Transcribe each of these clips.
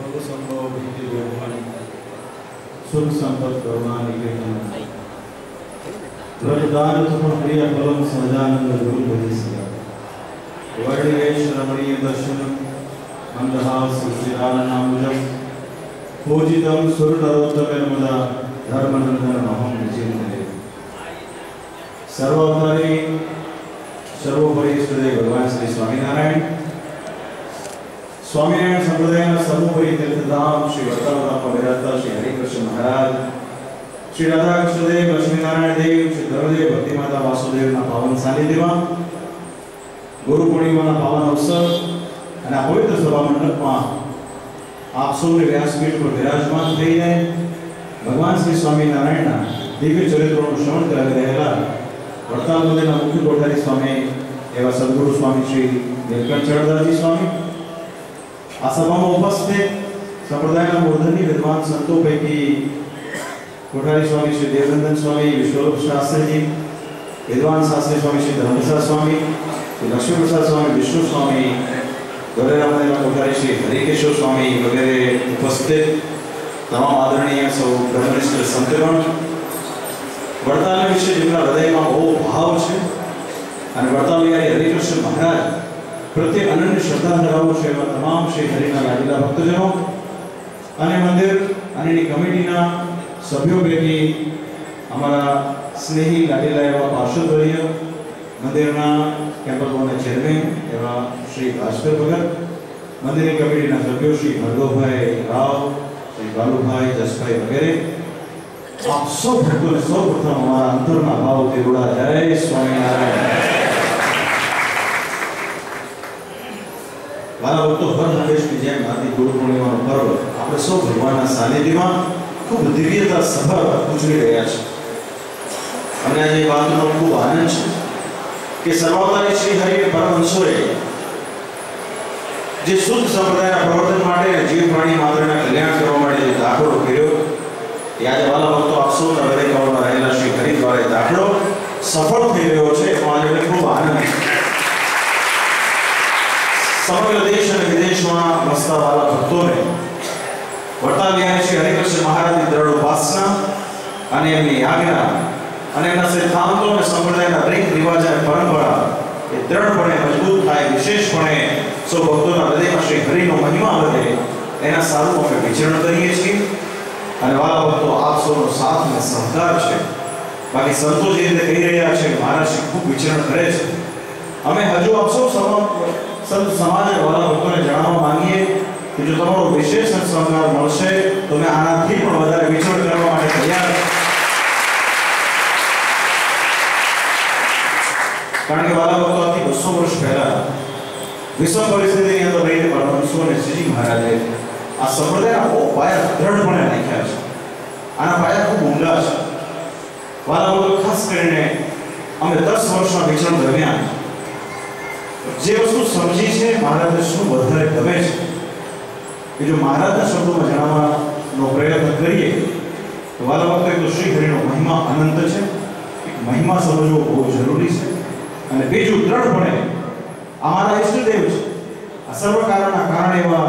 सर्वसंभव भक्ति व्यवहारी सुख संपत करुणा निकेतन व्रतदान तथा प्रिय फलम सहजानंद गुरु भजिष्य वर्णिवेश रमणीय दर्शन मंदहास श्रीरामनामजम पूजितम सुरनरोत्तमर्मदा धर्मनंदन महम विचिंतये सर्वोपरि सर्वोपरि श्री भगवान श्री स्वामीनारायण स्वामीनारायण संप्रदाय सर्वोपरि तीर्थधाम श्री वर्तमान विराता श्री हरिकृष्ण महाराज श्री राधा कृष्णदेव लक्ष्मीनारायण देव श्री धर्मदेव भक्ति माता वासुदेव ना पावन सानिध्यમાં गुरु पूर्णिमाના પાવન અવસર અને આ પવિત્ર સભા મંડપમાં આપ સૌને વ્યાસપીઠ પર વિરાજમાન થઈને ભગવાન શ્રી સ્વામિનારાયણના દિવ્ય ચરિત્રોનું શ્રવણ કરાવી રહેલા વડતાલ મંદિરના મુખ્ય કોઠારી સ્વામી એવા સદગુરુ સ્વામી શ્રી નીલકંઠ ચરણદાસજી સ્વામી આ સભામાં ઉપસ્થિત સંપ્રદાયના મૂર્ધન્ય વિદ્વાન સંતો પૈકી कोठारी स्वामी श्री देवनंदन स्वामी विश्वरूप शास्त्री जी विद्वान शास्त्री स्वामी श्री धर्मप्रसाद स्वामी श्री लक्ष्मी प्रसाद स्वामी विष्णु स्वामी गौरेरा मंदिर कोठारी श्री हरिकेशव स्वामी वगैरह उपस्थित तमाम आदरणीय सौ ब्रह्मनिष्ठ संतगण वड़ताल विषय जेमना हृदयमां बहु भाव छे अने वड़ताल विहारी हरिकृष्ण महाराज प्रत्ये अनन्य श्रद्धा धरावो छे एवा तमाम श्री हरिना लाडीला भक्तजनो अने मंदिर अने कमिटीना सभ्यों पैकी हमारा स्नेही लाडीला एवं पार्षदवर्य मंदिरना कैंपल बोर्डना चेयरमेन एवं श्री भास्कर भगत मंदिर कमिटीना सभ्यों श्री भार्गवभाई राव श्री बालूभाई जसभाई वगैरह आप सब भक्तों ने सर्वप्रथम हमारा अंतरना भाव तिरुड़ा जय स्वामीनारायण वाला भक्तों हर हमेश की जय माती गुरु पूर्णिमा पर्व આપણે સૌ ભગવાનના સાનિધ્યમાં खूब दिव्यता सभा उजवी रहा है अने आज बातनो खूब आनंद है कि सर्वावतारी श्री हरि परमहंसोए जे शुद्ध संप्रदायना प्रवर्तन माटे जीव प्राणी मात्रना कल्याण करवा माटे जे दाखलो कर्यो ए आज वाला भक्तो आप सौ हृदयकमळमां रहेला श्री हरि द्वारा दाखलो सफल थई रह्यो छे एमां आज खूब आनंद समग्र देश अने विदेशमां वसता वाला भक्तोने वड़ताल विहारी श्री हरिकृष्ण महाराज की दृढ़ उपासना अने एमनी आज्ञा अने एमना सिद्धांतों ने संप्रदायना रीत रिवाज अने परंपरा ए दृढ़पणे मजबूत थाय विशेषपणे सौ भक्तोना हृदयमां श्री हरिनो महिमा वधे एना सारू अमे विचरण करीए छीए अने वाला भक्तो आप सौनो साथ ने सहकार छे बाकी संतो जे रीते कही रह्या छे महाराज श्री खूब विचरण करे छे अमे हजू आप सौ संत समाज वाला भक्तोने जणाववा मांगीए कि जो तमारो विशेष संस्कार मळशे तो मैं आनाथी पण वधारे विचरण करवा माटे तैयार कारण के वाला भक्तो आथी 200 वर्ष पहला विषम परिस्थितिनी अंदर रहीने परमहंसो ने श्रीजी महाराजे आ संप्रदायना पाया दृढ़पणे नाख्या छे आना पाया खूब ઊંડા छे वाला भक्तो खास करीने अमे 10 वर्षना विचरण दरमियान जे वस्तु समजी छे महाराजे शुं वधारे गमे छे कि जो महाराज शब्दों में जणावવાનો प्रयत्न करिए तो वाला वक्त तो श्री हरिनो महिमा अनंत है महिमा समझવો बहुत जरूरी है અને બીજું દ્રઢપણે અમારા ઈષ્ટદેવ છે આ સર્વ કારણના કારણ એવા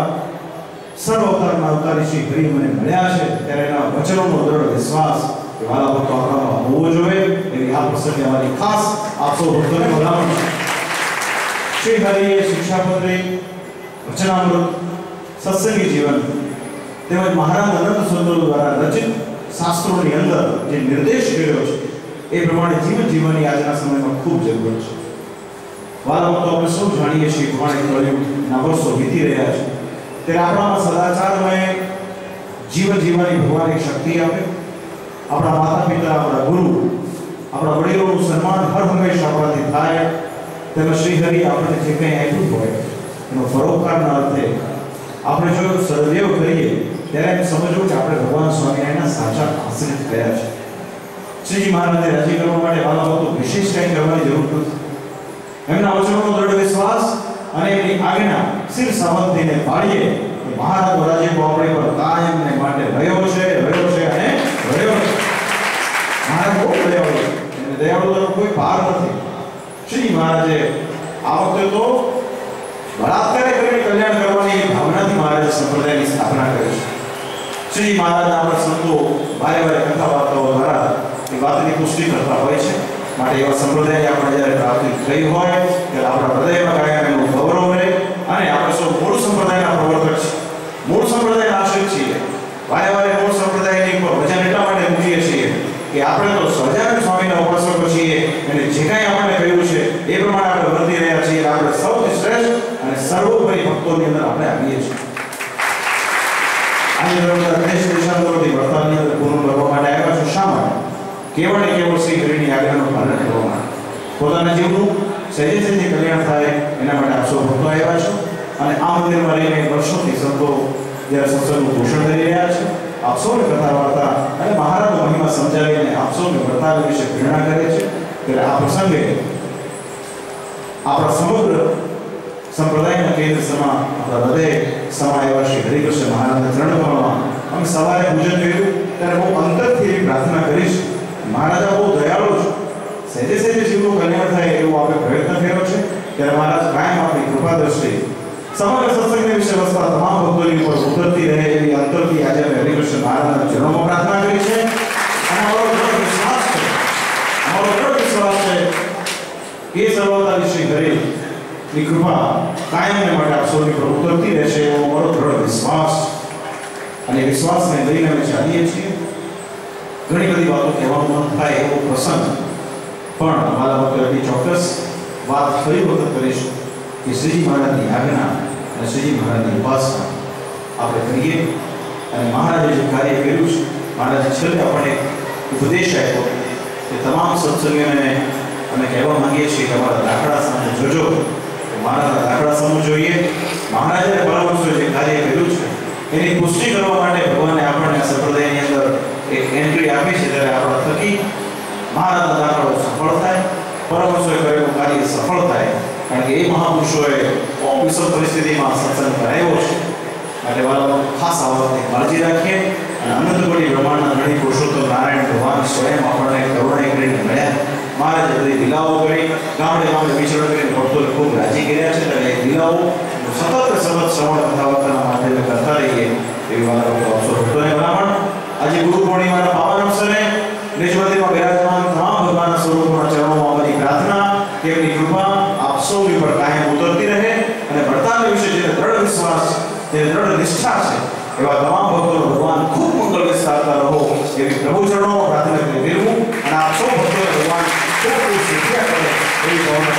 સર્વ અવતારના અવતારી શ્રી હરિ મને મળ્યા છે ત્યારે એના વચનોનો દ્રઢ વિશ્વાસ કે વાલા ભક્તો આપણામાં હોવો જોઈએ એવી આ પ્રસંગે અમારી ખાસ આપ સૌ ભક્તોને ભલામણ શ્રી હરિએ શિક્ષાપત્રી વચનામૃત सत्संगी जीवन तेमज महाराज अनंत सुंदर द्वारा रचित शास्त्रों ની અંદર જે નિર્દેશ કર્યો છે એ પ્રમાણે જીવન જીવવાની આજના સમયમાં ખૂબ જરૂર છે વાલા ભક્તો આપણે સૌ જાણીએ છીએ પ્રમાણે કળિયુગના વર્ષો વીતી રહ્યા છે ત્યારે આપણામાં સદાચારમય જીવન જીવવાની ભગવાન એક શક્તિ આપે આપણા માતા પિતા આપણા ગુરુ આપણા વડીલોનું સન્માન હર હંમેશા આપણાથી થાય તેમ શ્રી હરિ આપણે જે કંઈ આપ્યું હોય એનો પરોપકારના અર્થે આપણે જો સદૈવ કરીએ ત્યારે એમ સમજવું કે આપણે ભગવાન સ્વામિનારાયણના સાચા આશ્રિત થયા છે શ્રીજી મહારાજને રાજી કરવા માટે વાલા ભક્તો વિશેષ કંઈ કરવાની જરૂર નથી એમના વચનોનો દ્રઢ વિશ્વાસ અને એમની આજ્ઞા સિર સાવધાનીને પાળીએ તો મહારાજનો રાજીપો આપણે પર કાયમને માટે રહ્યો છે અને રહ્યો છે મહારાજ બહુ દયાળુ છે અને દયાળુતાનો કોઈ પાર નથી શ્રીજી મહારાજે આ વખતે તો બળાત્કારે કરીને કલ્યાણ કરવાની ભાવનાથી મહારાજ મહારાજે સંપ્રદાયની સ્થાપના કરી છે. શ્રીજી મહારાજ આપણા સંતો ભારે ભારે કથા વાર્તાઓ દ્વારા એ વાતની પુષ્ટિ કરતા હોય છે. માટે એવા સંપ્રદાયની આપણે જ્યારે પ્રાપ્તિ થઈ હોય ત્યારે આપણા હૃદયમાં કાયમ એનું ગૌરવ રહે અને આપણે સૌ મૂળ સંપ્રદાયના પ્રવર્તક છીએ, મૂળ સંપ્રદાયના આશ્રિત છીએ. વારે વારે મૂળ સંપ્રદાયની ઉપર વજન એટલા માટે મૂકીએ છીએ કે આપણે તો સહજાનંદ સ્વામીના ઉપાસકો છીએ અને જે કાંઈ આપણને કહ્યું છે એ પ્રમાણે આપણે વર્તી રહ્યા છીએ. આપણે સૌથી શ્રેષ્ઠ અને સર્વોપરી ભક્તોની અંદર આપણે આવીએ છીએ. આજે નર્મદા દેશ દેશાંતરોથી વડતાલની અંદર પૂર્ણ કરવા માટે આવ્યા છો. શા માટે? કેવળ ને કેવળ શ્રી હરિની આજ્ઞાનું પાલન કરવા માટે. પોતાના જીવનું સહેજે સહેજે કલ્યાણ થાય એના માટે આપ સૌ ભક્તો આવ્યા છો. અને આ મંદિરમાં રહીને વર્ષોથી સંતો જ્યારે સત્સંગનું પોષણ કરી રહ્યા છે. આપ સૌને કથા વાર્તા અને મહારાજનો મહિમા સમજાવીને આપ સૌને વડતાલ વિશે પ્રેરણા કરે છે. ત્યારે આ પ્રસંગે આપણા સમગ્ર સંપ્રદાયના કેન્દ્ર સમા આપણા હૃદય સમા એવા શ્રી હરિકૃષ્ણ મહારાજના ચરણ કમળમાં અમે સવારે પૂજન કર્યું ત્યારે બહુ અંતરથી એવી પ્રાર્થના કરીશ. મહારાજા બહુ દયાળુ છે, સહેજે સહેજે જીવનું કલ્યાણ થાય એવો આપણે પ્રયત્ન કર્યો છે. ત્યારે મહારાજ કાયમ આપણી કૃપા દ્રષ્ટિ સમગ્ર સત્સંગની વિશે વસતા તમામ ભક્તોની ઉપર ઉતરતી રહે એવી અંતરથી આજે અમે હરિકૃષ્ણ મહારાજના ચરણોમાં પ્રાર્થના કરી છે. અને અમારો દ્રઢ વિશ્વાસ છે કે સર્વદાની શ્રી હરિની કૃપા કાયમને માટે આપ સૌની પર ઉતરતી રહેશે એવો અમારો દ્રઢ વિશ્વાસ. અને વિશ્વાસને લઈને અમે ચાલીએ છીએ. ઘણી બધી વાતો કહેવાનું મન થાય એવો પ્રસંગ પણ મારા વખતે ચોક્કસ વાત ફરી વખત કરીશું કે શ્રીજી મહારાજની આજ્ઞા અને શ્રીજી મહારાજની ઉપાસના આપણે કરીએ. અને મહારાજે જે કાર્ય કર્યું છે, મહારાજે છેલ્લે આપણને ઉપદેશ આપ્યો કે તમામ સત્સંગીઓને અમે કહેવા માંગીએ છીએ કે અમારા દાખલા સામે જોજો. મહારાજના દાખલા સામે જોઈએ. મહારાજે પરમહંસોએ જે કાર્ય કર્યું છે એની પુષ્ટિ કરવા માટે ભગવાને આપણને સંપ્રદાયની અંદર એક એન્ટ્રી આપી છે. ત્યારે આપણા થકી મહારાજના દાખલાઓ સફળ થાય, પરમહંસોએ કરેલું કાર્ય સફળ થાય. કારણ કે એ મહાપુરુષોએ વિષમ પરિસ્થિતિમાં સત્સંગ કરાવ્યો છે. માટે વાળા ખાસ આ વાતની કાળજી રાખીએ. અને અનંત કોટી બ્રહ્માંડના ધણી પુરુષોત્તમ નારાયણ ભગવાન સ્વયં આપણને કરુણાઈ કરીને મળ્યા. મહારાજે બધી લીલાઓ કરી, ગામડે ગામડે વિચરણ કરીને ભક્તોને ખૂબ રાજી કર્યા છે. ત્યારે એ લીલાઓ સતત શ્રવણ કથા વાર્તાના માધ્યમે કરતા રહીએ એવી વાળા ભક્તોને ભલામણ. આજે ગુરુ પૂર્ણિમાના પાવન અવસરે નિજમંદિરમાં બિરાજમાન તમામ ભગવાનના સ્વરૂપોના ચરણોમાં અમારી પ્રાર્થના કે એમની કૃપા આપ સૌની પર કાયમ ઉતરતી રહે. અને વડતાલ વિશે જેને દ્રઢ વિશ્વાસ, જેને દ્રઢ નિષ્ઠા છે એવા તમામ ભક્તોનો ભગવાન ખૂબ મંગળ વિસ્તારતા રહો એવી પ્રભુ ચરણોમાં પ્રાર્થના કરી દેવું. અને આપ સૌ ભક્તોને ભગવાન ખૂબ ખૂબ શીખ્યા કરે એવી ભાવના